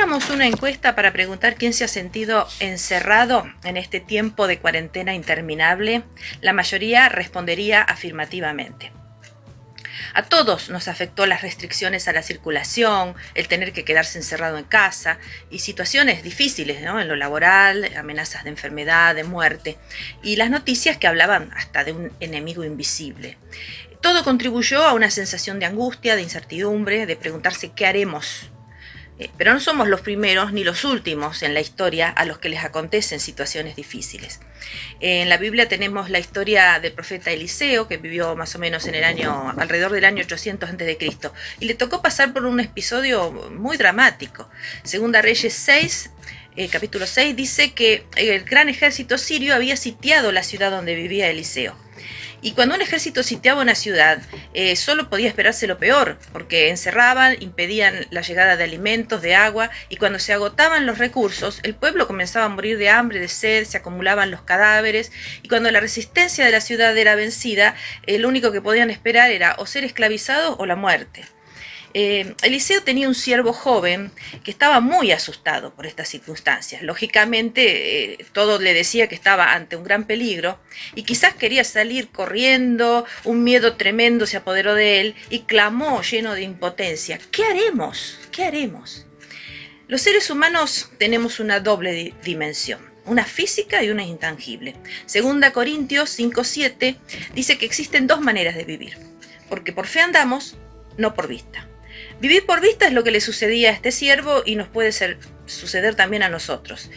hiciéramos una encuesta para preguntar quién se ha sentido encerrado en este tiempo de cuarentena interminable, la mayoría respondería afirmativamente. A todos nos afectó las restricciones a la circulación, el tener que quedarse encerrado en casa y situaciones difíciles, ¿no? En lo laboral, amenazas de enfermedad, de muerte y las noticias que hablaban hasta de un enemigo invisible. Todo contribuyó a una sensación de angustia, de incertidumbre, de preguntarse qué haremos. Pero no somos los primeros ni los últimos en la historia a los que les acontecen situaciones difíciles. En la Biblia tenemos la historia del profeta Eliseo, que vivió más o menos alrededor del año 800 a.C., y le tocó pasar por un episodio muy dramático. Segunda Reyes 6, capítulo 6, dice que el gran ejército sirio había sitiado la ciudad donde vivía Eliseo. Y cuando un ejército sitiaba una ciudad, solo podía esperarse lo peor, porque encerraban, impedían la llegada de alimentos, de agua, y cuando se agotaban los recursos, el pueblo comenzaba a morir de hambre, de sed, se acumulaban los cadáveres, y cuando la resistencia de la ciudad era vencida, lo único que podían esperar era o ser esclavizados o la muerte. Eliseo tenía un siervo joven que estaba muy asustado por estas circunstancias. Lógicamente, todo le decía que estaba ante un gran peligro y quizás quería salir corriendo, un miedo tremendo se apoderó de él y clamó lleno de impotencia: ¿qué haremos? ¿Qué haremos? Los seres humanos tenemos una doble dimensión, una física y una intangible. Segunda Corintios 5:7 dice que existen dos maneras de vivir, porque por fe andamos, no por vista. Vivir por vista es lo que le sucedía a este siervo y nos puede suceder también a nosotros.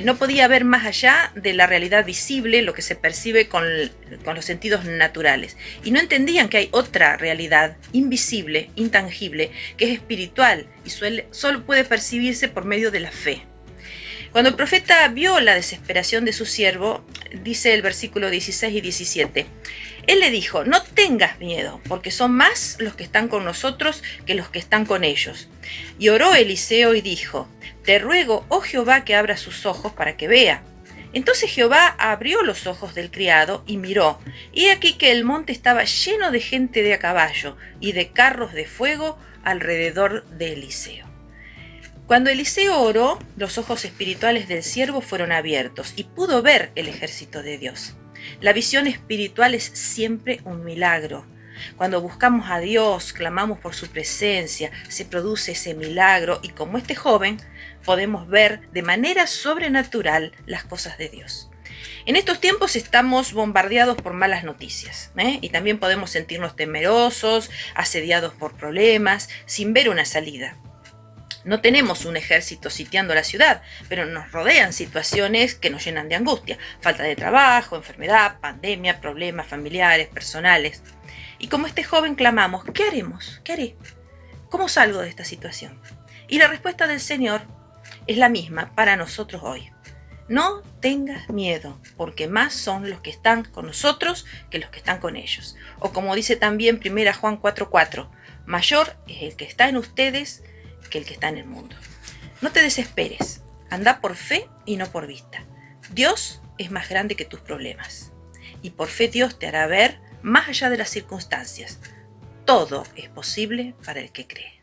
No podía ver más allá de la realidad visible, lo que se percibe con los sentidos naturales. Y no entendían que hay otra realidad invisible, intangible, que es espiritual y solo puede percibirse por medio de la fe. Cuando el profeta vio la desesperación de su siervo, dice el versículo 16 y 17, él le dijo: no tengas miedo, porque son más los que están con nosotros que los que están con ellos. Y oró Eliseo y dijo: te ruego, oh Jehová, que abra sus ojos para que vea. Entonces Jehová abrió los ojos del criado y miró, y he aquí que el monte estaba lleno de gente de a caballo y de carros de fuego alrededor de Eliseo. Cuando Eliseo oró, los ojos espirituales del siervo fueron abiertos y pudo ver el ejército de Dios. La visión espiritual es siempre un milagro. Cuando buscamos a Dios, clamamos por su presencia, se produce ese milagro y como este joven podemos ver de manera sobrenatural las cosas de Dios. En estos tiempos estamos bombardeados por malas noticias, y también podemos sentirnos temerosos, asediados por problemas, sin ver una salida. No tenemos un ejército sitiando la ciudad, pero nos rodean situaciones que nos llenan de angustia. Falta de trabajo, enfermedad, pandemia, problemas familiares, personales. Y como este joven clamamos: ¿qué haremos? ¿Qué haré? ¿Cómo salgo de esta situación? Y la respuesta del Señor es la misma para nosotros hoy. No tengas miedo, porque más son los que están con nosotros que los que están con ellos. O como dice también 1 Juan 4:4, mayor es el que está en ustedes que el que está en el mundo. No te desesperes, anda por fe y no por vista. Dios es más grande que tus problemas y por fe Dios te hará ver más allá de las circunstancias. Todo es posible para el que cree.